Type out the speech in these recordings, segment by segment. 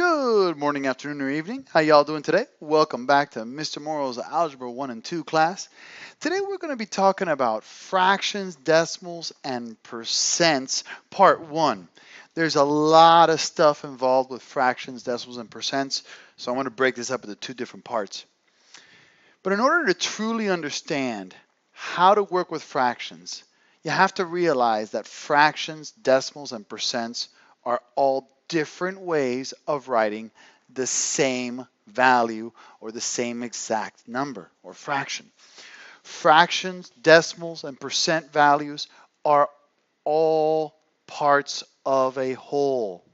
Good morning, afternoon, or evening. How y'all doing today? Welcome back to Mr. Morrow's Algebra 1 and 2 class. Today we're going to be talking about fractions, decimals, and percents, part 1. There's a lot of stuff involved with fractions, decimals, and percents, so I want to break this up into two different parts. But in order to truly understand how to work with fractions, you have to realize that fractions, decimals, and percents are all different ways of writing the same value or the same exact number or fraction. Fractions, decimals, and percent values are all parts of a whole.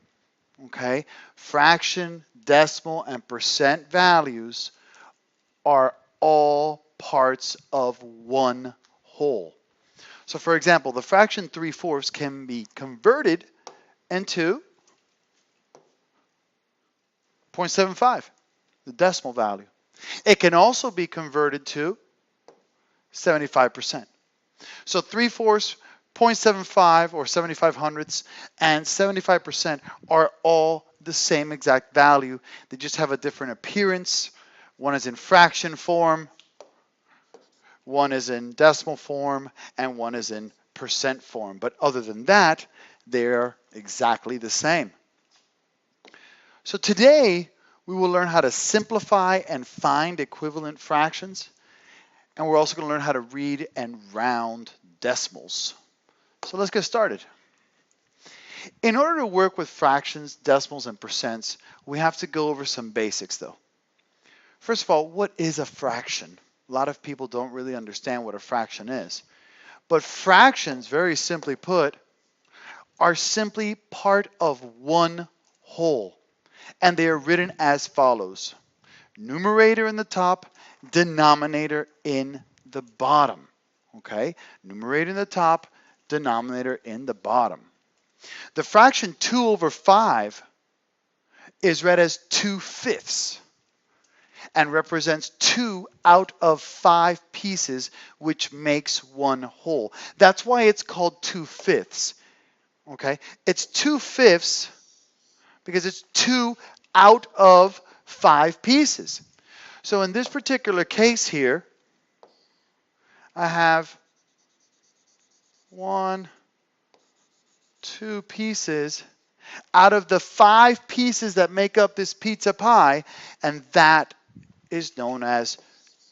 Okay? Fraction, decimal, and percent values are all parts of one whole. So for example, the fraction 3/4 can be converted into 0.75, the decimal value. It can also be converted to 75%. So 3/4, 0.75 or 75 hundredths, and 75% are all the same exact value. They just have a different appearance. One is in fraction form, one is in decimal form, and one is in percent form. But other than that, they're exactly the same. So today, we will learn how to simplify and find equivalent fractions, and we're also going to learn how to read and round decimals. So let's get started. In order to work with fractions, decimals, and percents, we have to go over some basics though. First of all, what is a fraction? A lot of people don't really understand what a fraction is. But fractions, very simply put, are simply part of one whole. And they are written as follows. Numerator in the top, denominator in the bottom. Okay? Numerator in the top, denominator in the bottom. The fraction 2/5 is read as 2/5 and represents 2 out of 5 pieces, which makes one whole. That's why it's called 2/5. Okay? It's 2/5 because it's 2 out of 5 pieces. So in this particular case here, I have 1, 2 pieces out of the 5 pieces that make up this pizza pie, and that is known as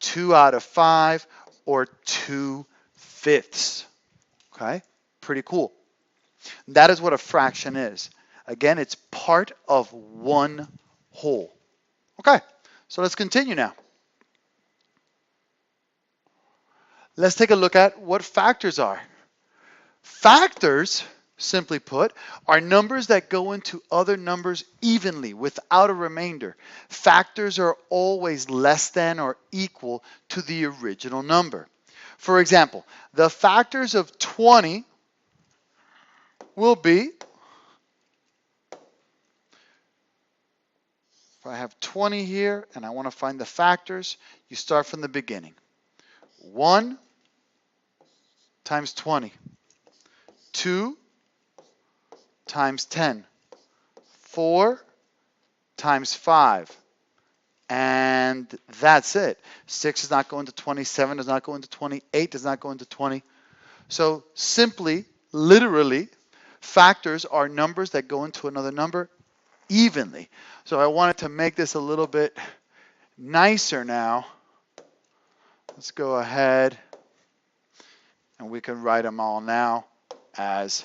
2 out of 5 or 2/5. Okay? Pretty cool. That is what a fraction is. Again, it's part of one whole. Okay, so let's continue now. Let's take a look at what factors are. Factors, simply put, are numbers that go into other numbers evenly without a remainder. Factors are always less than or equal to the original number. For example, the factors of 20 will be, if I have 20 here and I want to find the factors, you start from the beginning. 1 times 20. 2 times 10. 4 times 5. And that's it. 6 does not go into 20. 7 does not go into 20. 8 does not go into 20. So simply, literally, factors are numbers that go into another number evenly. So I wanted to make this a little bit nicer now. Let's go ahead and we can write them all now as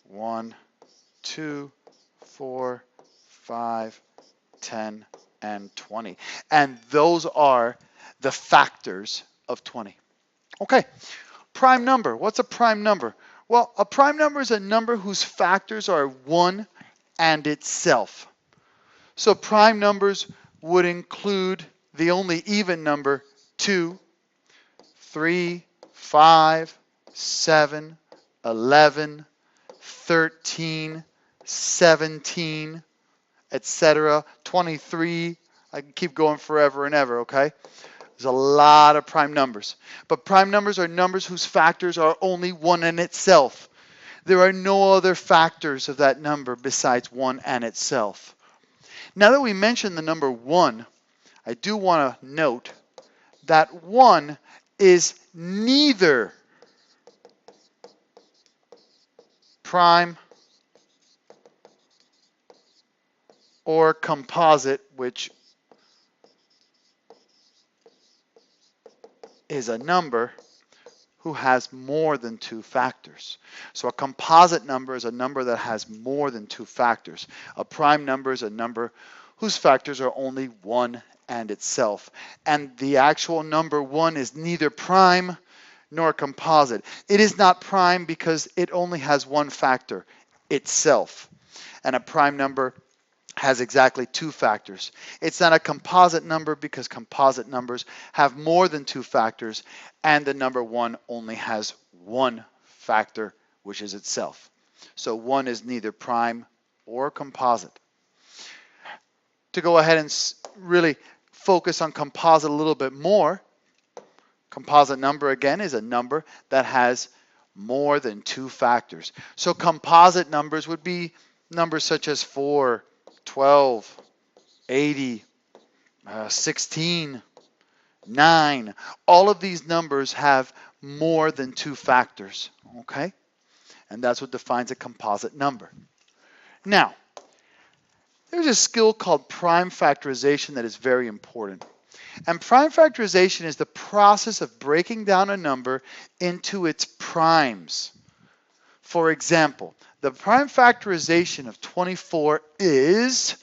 1, 2, 4, 5, 10, and 20. And those are the factors of 20. Okay, prime number. What's a prime number? Well, a prime number is a number whose factors are 1 and itself. So prime numbers would include the only even number 2, 3, 5, 7, 11, 13, 17, etc., 23. I can keep going forever and ever, okay? There's a lot of prime numbers. But prime numbers are numbers whose factors are only 1 in itself. There are no other factors of that number besides 1 and itself. Now that we mentioned the number 1, I do want to note that 1 is neither prime or composite, which is a number who has more than 2 factors. So a composite number is a number that has more than 2 factors. A prime number is a number whose factors are only 1 and itself. And the actual number 1 is neither prime nor composite. It is not prime because it only has 1 factor, itself. And a prime number has exactly 2 factors. It's not a composite number because composite numbers have more than 2 factors, and the number 1 only has 1 factor, which is itself. So 1 is neither prime or composite. To go ahead and really focus on composite a little bit more, composite number again is a number that has more than 2 factors. So composite numbers would be numbers such as 4, 12, 80, 16, 9. All of these numbers have more than 2 factors, okay? And that's what defines a composite number. Now, there's a skill called prime factorization that is very important. And prime factorization is the process of breaking down a number into its primes. For example, the prime factorization of 24 is,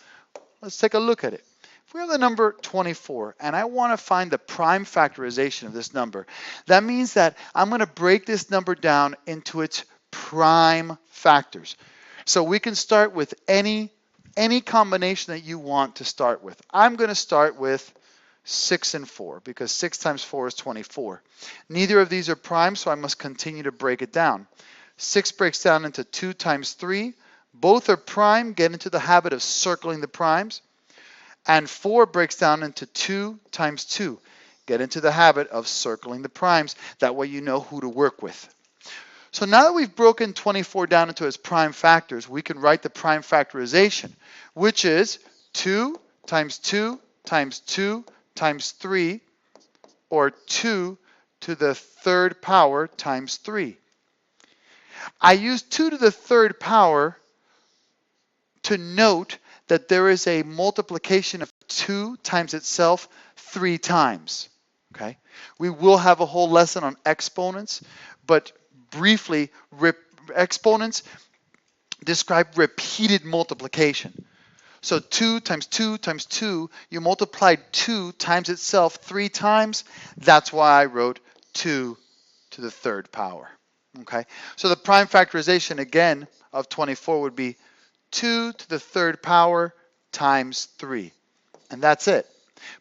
let's take a look at it. If we have the number 24 and I want to find the prime factorization of this number, that means that I'm going to break this number down into its prime factors. So we can start with any combination that you want to start with. I'm going to start with 6 and 4 because 6 times 4 is 24. Neither of these are prime, so I must continue to break it down. 6 breaks down into 2 times 3. Both are prime. Get into the habit of circling the primes. And 4 breaks down into 2 times 2. Get into the habit of circling the primes. That way you know who to work with. So now that we've broken 24 down into its prime factors, we can write the prime factorization, which is 2 times 2 times 2 times 3, or 2 to the 3rd power times 3. I use 2 to the 3rd power to note that there is a multiplication of 2 times itself 3 times. Okay? We will have a whole lesson on exponents, but briefly, exponents describe repeated multiplication. So 2 times 2 times 2, you multiplied 2 times itself 3 times. That's why I wrote 2 to the 3rd power. Okay, so the prime factorization again of 24 would be 2 to the 3rd power times 3. And that's it.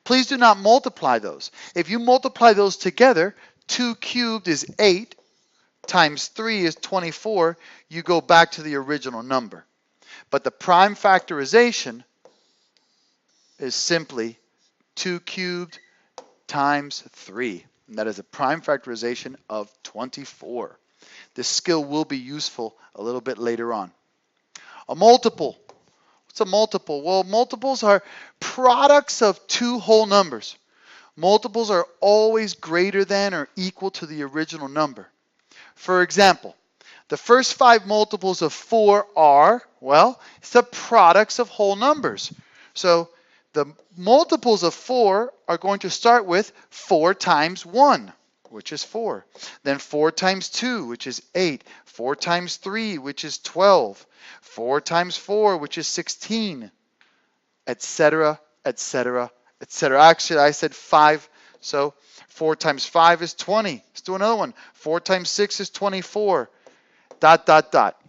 Please do not multiply those. If you multiply those together, 2 cubed is 8 times 3 is 24. You go back to the original number. But the prime factorization is simply 2 cubed times 3. And that is a prime factorization of 24. This skill will be useful a little bit later on. A multiple. What's a multiple? Well, multiples are products of 2 whole numbers. Multiples are always greater than or equal to the original number. For example, the first 5 multiples of 4 are, well, it's the products of whole numbers. So the multiples of 4 are going to start with 4 times 1, which is 4. Then 4 times 2, which is 8. 4 times 3, which is 12. 4 times 4, which is 16, etc., etc., etc. Actually, I said 5, so 4 times 5 is 20. Let's do another one. 4 times 6 is 24. ...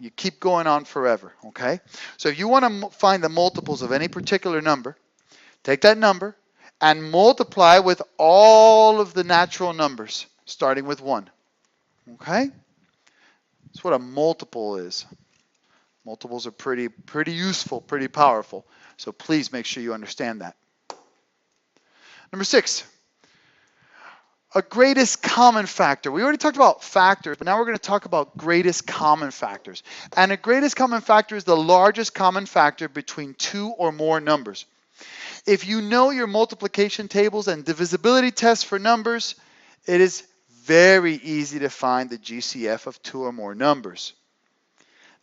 You keep going on forever, okay? So if you want to find the multiples of any particular number, take that number and multiply with all of the natural numbers, starting with 1, okay? That's what a multiple is. Multiples are pretty useful, pretty powerful. So please make sure you understand that. Number 6. a greatest common factor. We already talked about factors, but now we're going to talk about greatest common factors. And a greatest common factor is the largest common factor between two or more numbers. If you know your multiplication tables and divisibility tests for numbers, it is very easy to find the GCF of two or more numbers.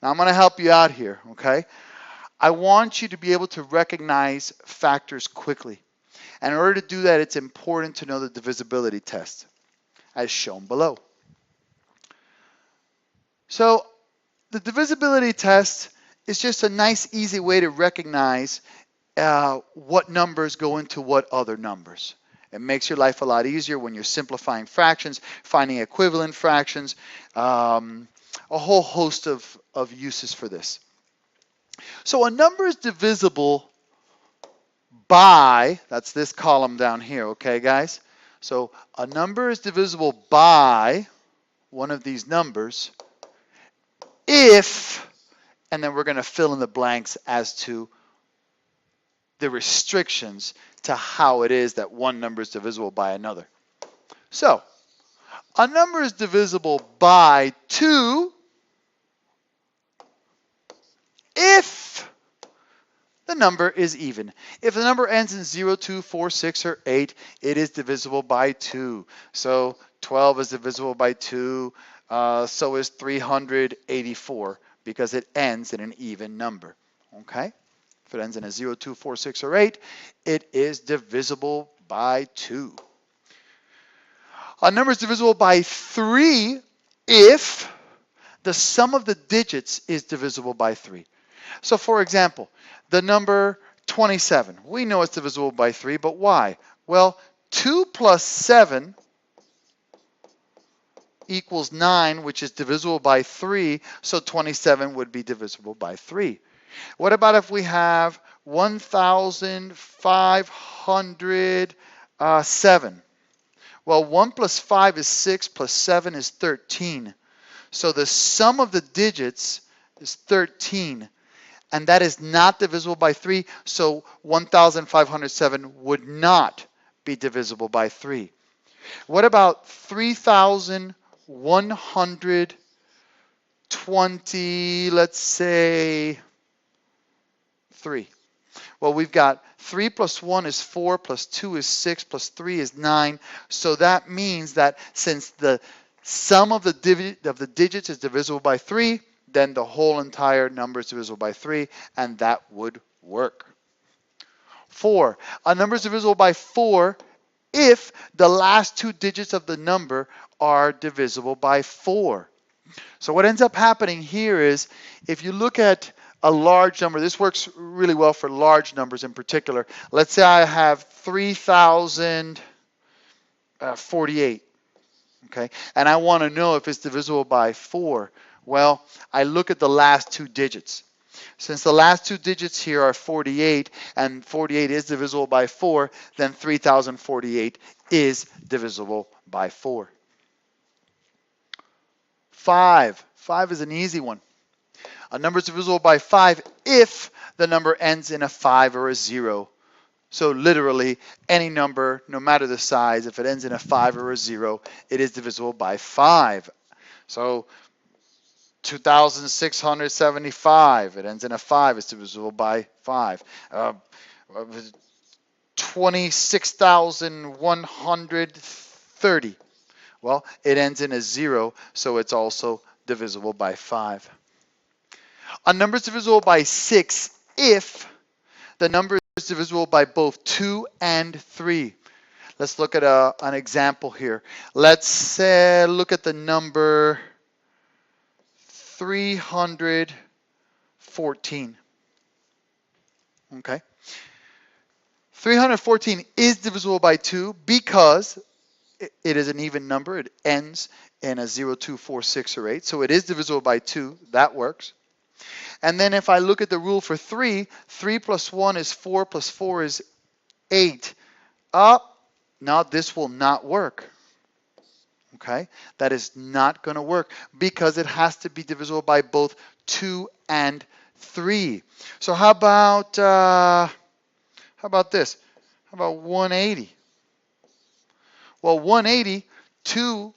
Now I'm going to help you out here, okay? I want you to be able to recognize factors quickly. And in order to do that, it's important to know the divisibility test, as shown below. So the divisibility test is just a nice, easy way to recognize what numbers go into what other numbers. It makes your life a lot easier when you're simplifying fractions, finding equivalent fractions, a whole host of uses for this. So a number is divisible by, that's this column down here, okay guys? So a number is divisible by one of these numbers if, and then we're going to fill in the blanks as to the restrictions to how it is that one number is divisible by another. So a number is divisible by 2 if the number is even. If the number ends in 0, 2, 4, 6, or 8, it is divisible by 2. So 12 is divisible by 2, so is 384, because it ends in an even number. Okay? If it ends in a 0, 2, 4, 6, or 8, it is divisible by 2. A number is divisible by 3 if the sum of the digits is divisible by 3. So for example, the number 27, we know it's divisible by 3, but why? Well, 2 plus 7 equals 9, which is divisible by 3, so 27 would be divisible by 3. What about if we have 1,507? Well, 1 plus 5 is 6, plus 7 is 13. So the sum of the digits is 13. And that is not divisible by 3, so 1,507 would not be divisible by 3. What about 3,120, let's say 3? Well, we've got 3 plus 1 is 4, plus 2 is 6, plus 3 is 9. So that means that since the sum of the digits is divisible by 3, then the whole entire number is divisible by 3, and that would work. 4. A number is divisible by 4 if the last two digits of the number are divisible by 4. So what ends up happening here is, if you look at a large number, this works really well for large numbers in particular. Let's say I have 3,048, okay? And I want to know if it's divisible by 4. Well, I look at the last two digits. Since the last two digits here are 48, and 48 is divisible by 4, then 3,048 is divisible by 4. 5. 5 is an easy one. A number is divisible by 5 if the number ends in a 5 or a 0. So literally, any number, no matter the size, if it ends in a 5 or a 0, it is divisible by 5. So 2,675, it ends in a 5, it's divisible by 5. 26,130, well, it ends in a 0, so it's also divisible by 5. A number is divisible by 6 if the number is divisible by both 2 and 3. Let's look at an example here. Let's look at the number 314. Okay. 314 is divisible by 2 because it is an even number. It ends in a 0, 2, 4, 6, or 8. So it is divisible by 2. That works. And then if I look at the rule for 3, 3 plus 1 is 4, plus 4 is 8. Now this will not work. Okay, that is not going to work because it has to be divisible by both 2 and 3. So how about this? How about 180? Well, 180, 2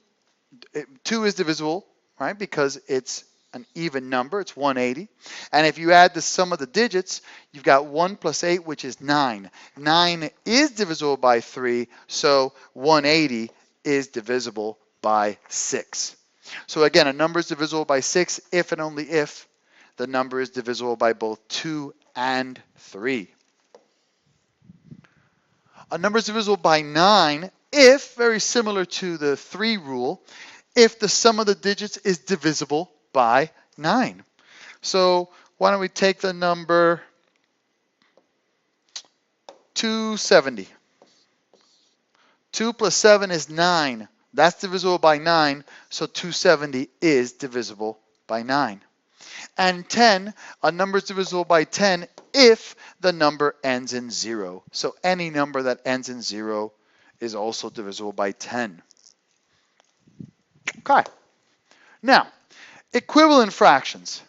is divisible, right? Because it's an even number. It's 180. And if you add the sum of the digits, you've got 1 plus 8, which is 9. 9 is divisible by 3, so 180 is divisible by 6. So again, a number is divisible by 6 if and only if the number is divisible by both 2 and 3. A number is divisible by 9 if, very similar to the 3 rule, if the sum of the digits is divisible by 9. So why don't we take the number 270. 2 plus 7 is 9. That's divisible by 9, so 270 is divisible by 9. And 10, a number is divisible by 10 if the number ends in 0. So any number that ends in 0 is also divisible by 10. Okay. Now, equivalent fractions.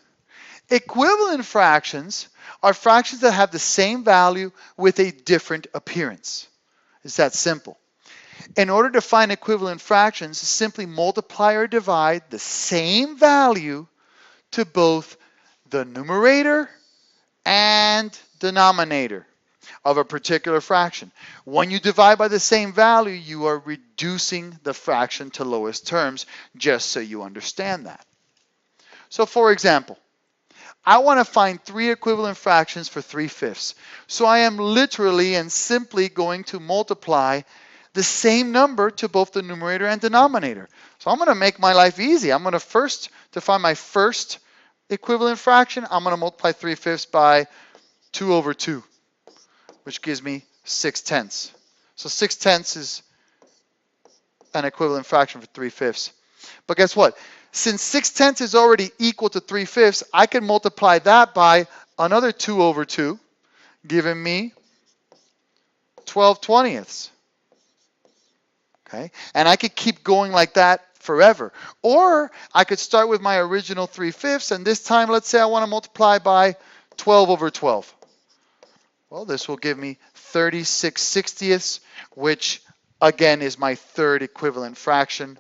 Equivalent fractions are fractions that have the same value with a different appearance. It's that simple. In order to find equivalent fractions, simply multiply or divide the same value to both the numerator and denominator of a particular fraction. When you divide by the same value, you are reducing the fraction to lowest terms, just so you understand that. So for example, I want to find 3 equivalent fractions for 3/5. So I am literally and simply going to multiply the same number to both the numerator and denominator. So I'm going to make my life easy. I'm going to find my first equivalent fraction, I'm going to multiply 3/5 by 2 over 2, which gives me 6/10. So 6/10 is an equivalent fraction for 3/5. But guess what? Since 6/10 is already equal to 3/5, I can multiply that by another 2 over 2, giving me 12/20. Okay? And I could keep going like that forever. Or I could start with my original 3/5, and this time, let's say I want to multiply by 12 over 12. Well, this will give me 36/60, which again is my third equivalent fraction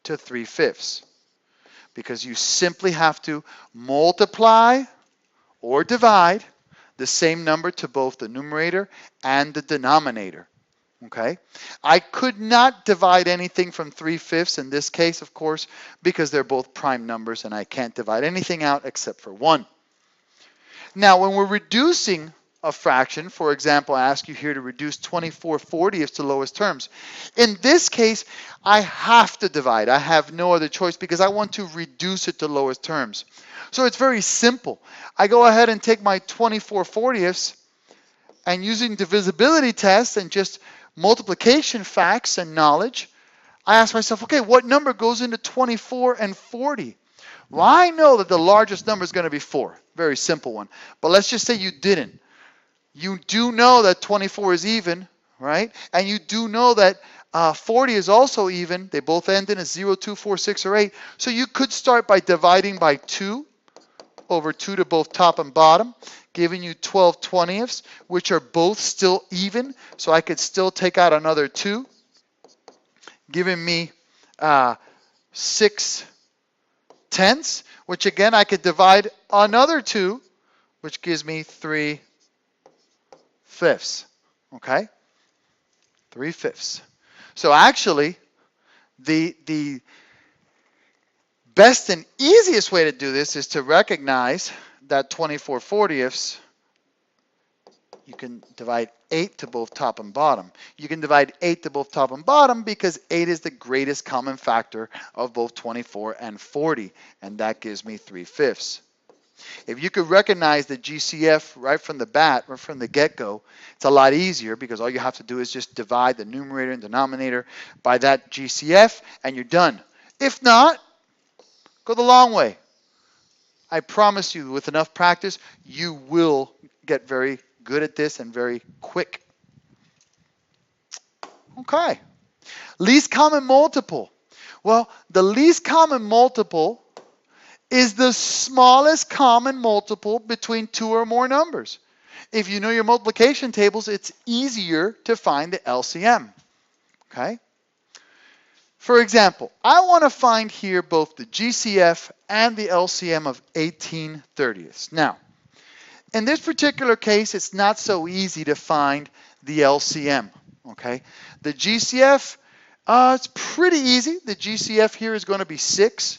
to 3/5. Because you simply have to multiply or divide the same number to both the numerator and the denominator. Okay? I could not divide anything from 3/5 in this case, of course, because they're both prime numbers and I can't divide anything out except for 1. Now, when we're reducing a fraction, for example, I ask you here to reduce 24/40 to lowest terms. In this case, I have to divide. I have no other choice because I want to reduce it to lowest terms. So it's very simple. I go ahead and take my 24/40 and using divisibility tests and just multiplication facts and knowledge, I ask myself, okay, what number goes into 24 and 40? Well, I know that the largest number is going to be 4. Very simple one. But let's just say you didn't. You do know that 24 is even, right? And you do know that 40 is also even. They both end in a 0, 2, 4, 6, or 8. So you could start by dividing by 2 over 2 to both top and bottom, giving you 12/20, which are both still even. So I could still take out another 2, giving me 6/10, which again I could divide another 2, which gives me 3/5. Okay? 3/5. So actually, the best and easiest way to do this is to recognize that 24/40, you can divide 8 to both top and bottom. You can divide 8 to both top and bottom because 8 is the greatest common factor of both 24 and 40, and that gives me 3/5. If you could recognize the GCF right from the bat, or from the get-go, it's a lot easier because all you have to do is just divide the numerator and denominator by that GCF and you're done. If not, go the long way. I promise you, with enough practice, you will get very good at this and very quick. Okay. Least common multiple. Well, the least common multiple is the smallest common multiple between 2 or more numbers. If you know your multiplication tables, it's easier to find the LCM. Okay? For example, I want to find here both the GCF and the LCM of 18/30ths. Now, in this particular case, it's not so easy to find the LCM. Okay? The GCF, it's pretty easy. The GCF here is going to be 6,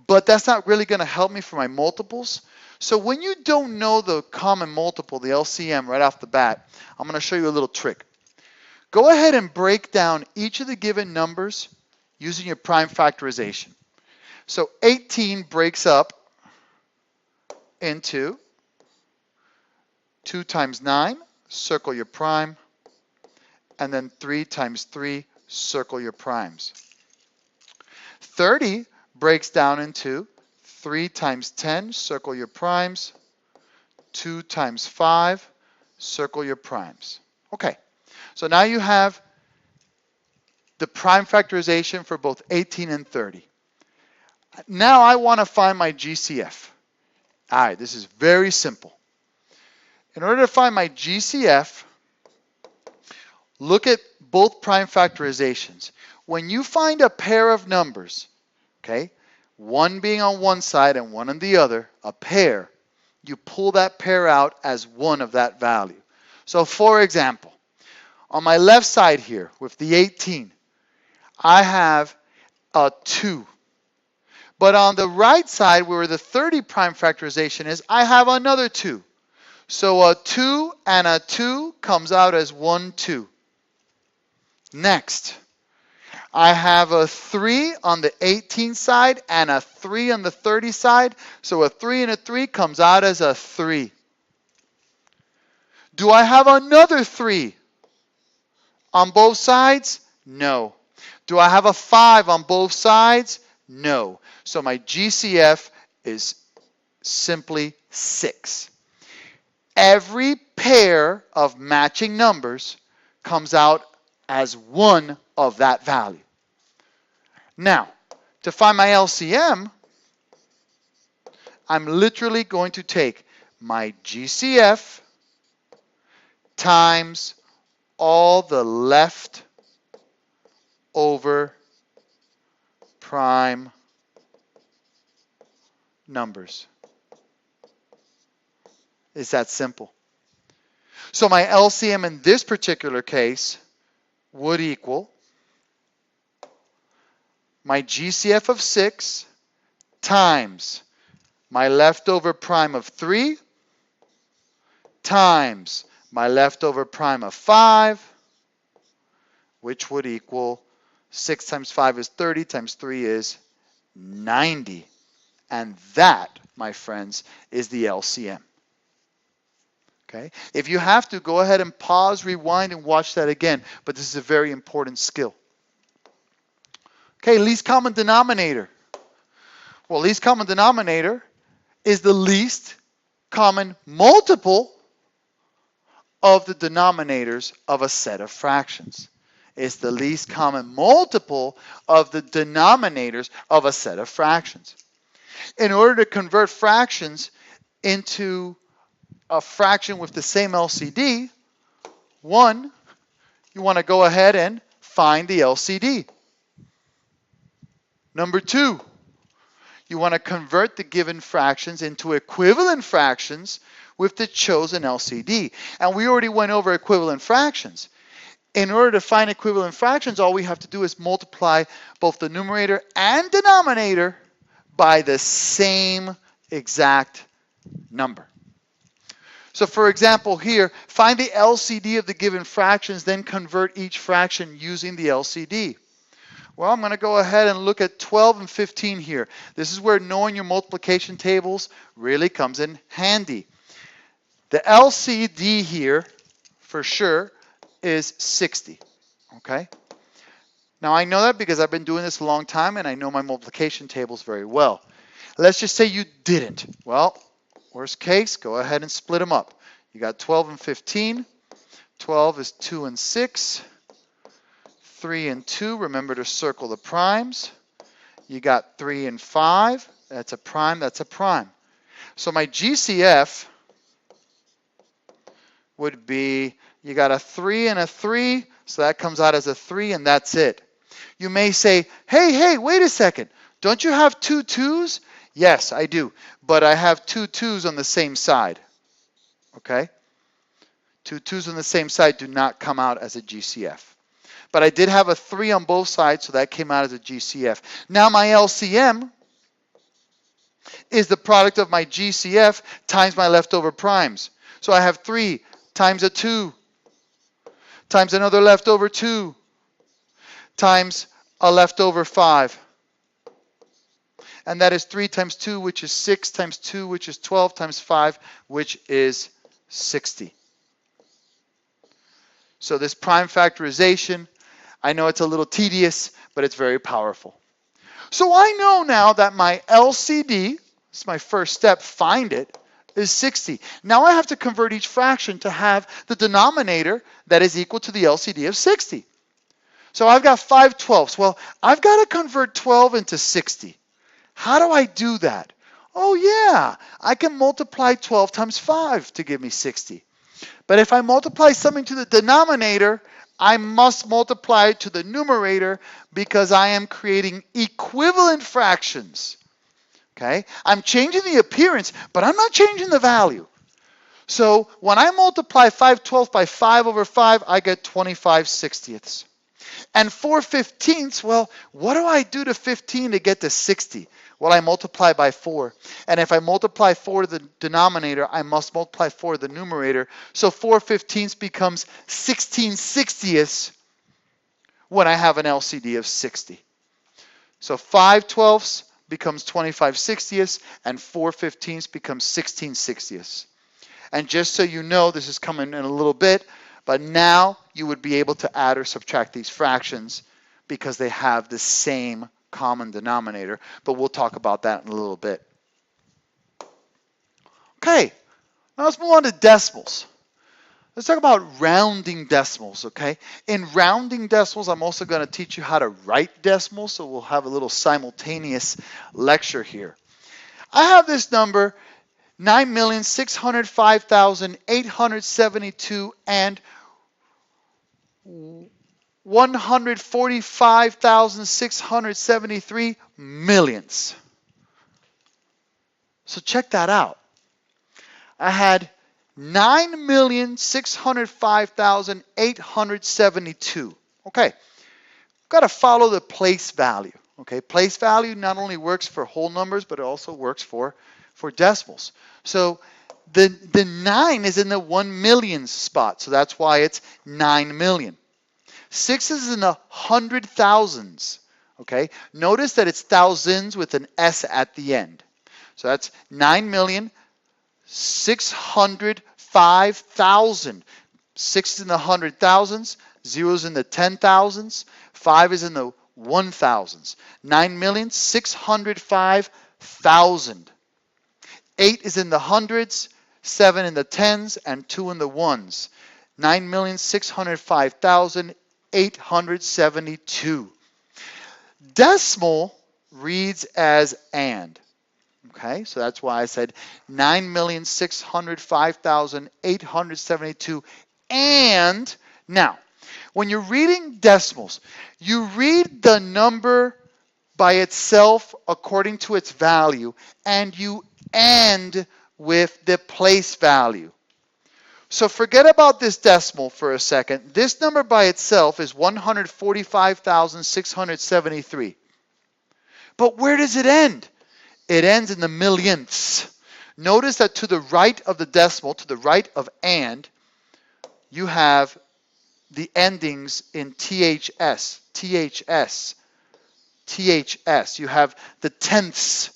but that's not really going to help me for my multiples. So when you don't know the common multiple, the LCM, right off the bat, I'm going to show you a little trick. Go ahead and break down each of the given numbers using your prime factorization. So 18 breaks up into 2 times 9, circle your prime, and then 3 times 3, circle your primes. 30 breaks down into 3 times 10, circle your primes, 2 times 5, circle your primes. Okay, so now you have the prime factorization for both 18 and 30. Now I want to find my GCF. All right, this is very simple. In order to find my GCF, look at both prime factorizations. When you find a pair of numbers, okay, one being on one side and one on the other, a pair, you pull that pair out as one of that value. So for example, on my left side here with the 18, I have a 2. But on the right side where the 30 prime factorization is, I have another 2. So a 2 and a 2 comes out as 1, 2. Next, I have a 3 on the 18 side and a 3 on the 30 side. So a 3 and a 3 comes out as a 3. Do I have another 3 on both sides? No. Do I have a 5 on both sides? No. So my GCF is simply 6. Every pair of matching numbers comes out as one of that value. Now, to find my LCM, I'm literally going to take my GCF times all the left over prime numbers. It's that simple. So my LCM in this particular case would equal my GCF of 6 times my leftover prime of 3 times my leftover prime of 5, which would equal 6 times 5 is 30 times 3 is 90. And that, my friends, is the LCM. Okay? If you have to, go ahead and pause, rewind, and watch that again. But this is a very important skill. Okay, least common denominator. Well, least common denominator is the least common multiple of the denominators of a set of fractions. It's the least common multiple of the denominators of a set of fractions. In order to convert fractions into a fraction with the same LCD, one, you want to go ahead and find the LCD. Number 2, you want to convert the given fractions into equivalent fractions with the chosen LCD. And we already went over equivalent fractions. In order to find equivalent fractions, all we have to do is multiply both the numerator and denominator by the same exact number. So for example here, find the LCD of the given fractions, then convert each fraction using the LCD. Well, I'm going to go ahead and look at 12 and 15 here. This is where knowing your multiplication tables really comes in handy. The LCD here, for sure, is 60. Okay? Now, I know that because I've been doing this a long time and I know my multiplication tables very well. Let's just say you didn't. Well, worst case, go ahead and split them up. You got 12 and 15. 12 is 2 and 6. 3 and 2, remember to circle the primes. You got 3 and 5, that's a prime, that's a prime. So my GCF would be, you got a 3 and a 3, So that comes out as a 3, and that's it. You may say, hey, wait a second. Don't you have 2 2s? Yes, I do. But I have 2 2s on the same side. Okay? 2 2s on the same side do not come out as a GCF. But I did have a 3 on both sides, so that came out as a GCF. Now my LCM is the product of my GCF times my leftover primes. So I have 3 times a 2 times another leftover 2 times a leftover 5. And that is 3 times 2, which is 6, times 2, which is 12, times 5, which is 60. So this prime factorization, I know it's a little tedious, but it's very powerful. So I know now that my LCD, this is my first step, find it, is 60. Now I have to convert each fraction to have the denominator that is equal to the LCD of 60. So I've got 5 12ths. Well, I've got to convert 12 into 60. How do I do that? Oh yeah, I can multiply 12 times 5 to give me 60. But if I multiply something to the denominator, I must multiply it to the numerator because I am creating equivalent fractions. Okay? I'm changing the appearance, but I'm not changing the value. So when I multiply 5 12ths by 5 over 5, I get 25 60ths. And 4 15ths, well, what do I do to 15 to get to 60? Well, I multiply by 4. And if I multiply 4 to the denominator, I must multiply 4 to the numerator. So 4 15ths becomes 16 60ths when I have an LCD of 60. So 5 12ths becomes 25 60ths, and 4 15ths becomes 16 60ths. And just so you know, this is coming in a little bit, but now you would be able to add or subtract these fractions because they have the same common denominator. But we'll talk about that in a little bit. Okay, now let's move on to decimals. Let's talk about rounding decimals, okay? In rounding decimals, I'm also going to teach you how to write decimals, so we'll have a little simultaneous lecture here. I have this number, 9,605,872 and 145,673 millionths. So check that out. I had 9,605,872. Okay, got to follow the place value. Okay, place value not only works for whole numbers, but it also works for decimals. So the 9 is in the 1 millions spot, so that's why it's 9 million. 6 is in the hundred thousands. Okay, notice that it's thousands with an S at the end. So that's 9,605,000. 6 is in the hundred thousands, 0 is in the 10,000s, 5 is in the 1,000s. 9,605,000. 8 is in the hundreds, 7 in the tens, and 2 in the ones. 9,605,872. Decimal reads as and. Okay, so that's why I said 9,605,872. And now, when you're reading decimals, you read the number by itself according to its value, and you end with the place value. So forget about this decimal for a second. This number by itself is 145,673. But where does it end? It ends in the millionths. Notice that to the right of the decimal, to the right of and, you have the endings in THS, THS, THS. You have the tenths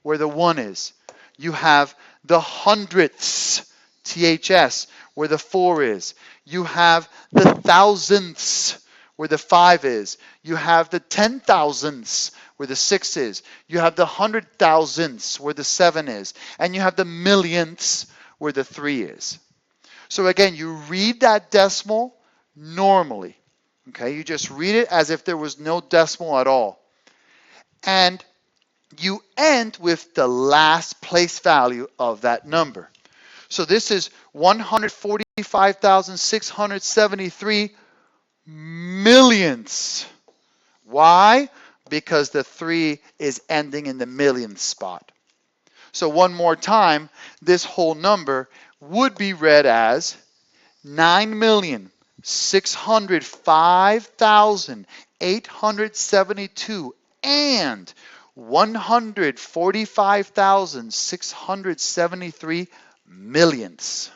where the 1 is. You have the hundredths, THS, where the 4 is. You have the thousandths, where the 5 is. You have the 10,000ths, where the 6 is. You have the 100,000ths, where the 7 is. And you have the millionths, where the 3 is. So again, you read that decimal normally. Okay, you just read it as if there was no decimal at all. And you end with the last place value of that number. So this is 145,673. millionths. Why? Because the 3 is ending in the millionth spot. So one more time, this whole number would be read as 9,605,872 and 145,673 millionths.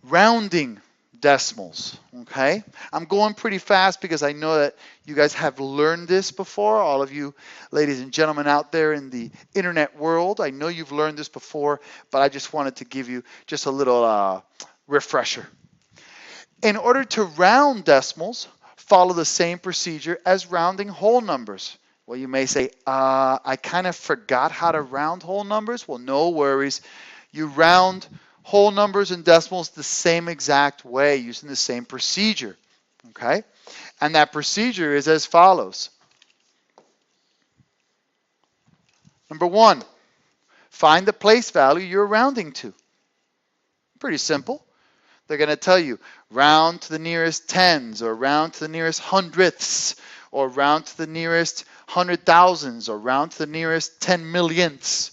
Rounding decimals, okay? I'm going pretty fast because I know that you guys have learned this before, all of you ladies and gentlemen out there in the internet world. I know you've learned this before, but I just wanted to give you just a little refresher. In order to round decimals, follow the same procedure as rounding whole numbers. Well, you may say, I kind of forgot how to round whole numbers. Well, no worries. You round whole numbers and decimals the same exact way using the same procedure, okay? And that procedure is as follows. Number 1, find the place value you're rounding to. Pretty simple. They're going to tell you round to the nearest tens, or round to the nearest hundredths, or round to the nearest 100,000s, or round to the nearest 10 millionths.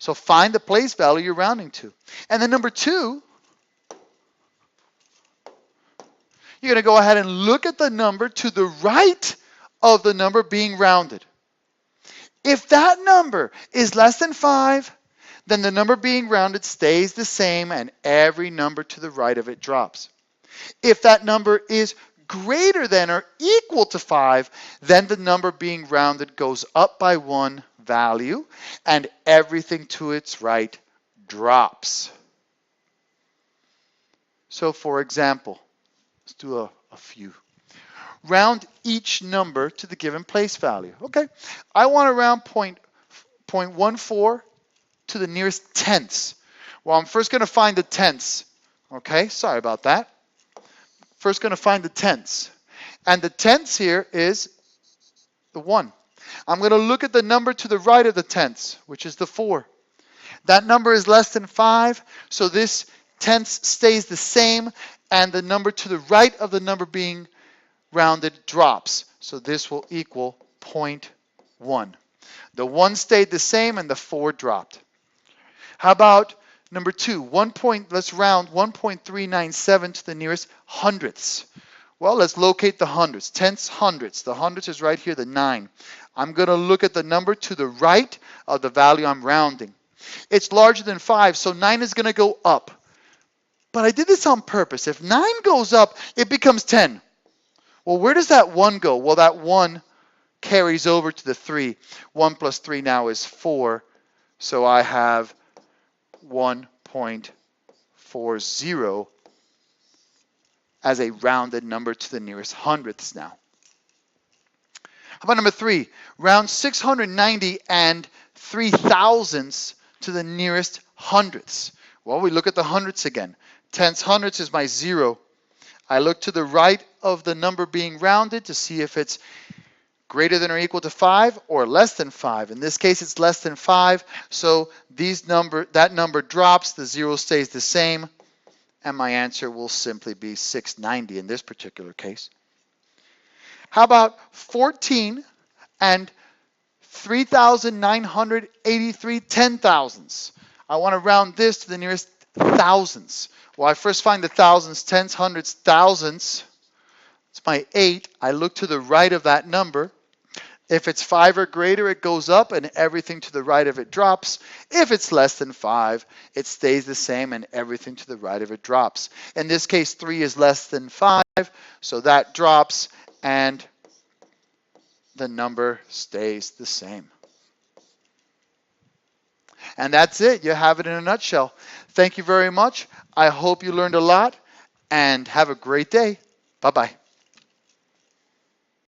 So find the place value you're rounding to. And then number 2, you're going to go ahead and look at the number to the right of the number being rounded. If that number is less than 5, then the number being rounded stays the same and every number to the right of it drops. If that number is greater than or equal to 5, then the number being rounded goes up by 1 value and everything to its right drops. So for example, let's do a few. Round each number to the given place value. Okay, I want to round 0.14 to the nearest tenths. Well, I'm first going to find the tenths. Okay, sorry about that. First going to find the tenths. And the tenths here is the 1. I'm going to look at the number to the right of the tenths, which is the 4. That number is less than 5, so this tenths stays the same, and the number to the right of the number being rounded drops. So this will equal 0.1. The 1 stayed the same, and the 4 dropped. How about number 2? Let's round 1.397 to the nearest hundredths. Well, let's locate the hundredths. Tenths, hundredths. The hundredths is right here, the 9. I'm going to look at the number to the right of the value I'm rounding. It's larger than 5, so 9 is going to go up. But I did this on purpose. If 9 goes up, it becomes 10. Well, where does that 1 go? Well, that 1 carries over to the 3. 1 plus 3 now is 4. So I have 1.40 as a rounded number to the nearest hundredths now. How about number 3? Round 690 and 3 thousandths to the nearest hundredths. Well, we look at the hundredths again. Tenths, hundredths is my 0. I look to the right of the number being rounded to see if it's greater than or equal to 5 or less than 5. In this case, it's less than 5, so that number drops, the 0 stays the same, and my answer will simply be 690 in this particular case. How about 14 and 3,983 10,000ths? I want to round this to the nearest thousandths. Well, I first find the thousands, tens, hundreds, thousandths. It's my 8. I look to the right of that number. If it's 5 or greater, it goes up and everything to the right of it drops. If it's less than 5, it stays the same and everything to the right of it drops. In this case, 3 is less than 5, so that drops and the number stays the same. And that's it. You have it in a nutshell. Thank you very much. I hope you learned a lot and have a great day. Bye-bye.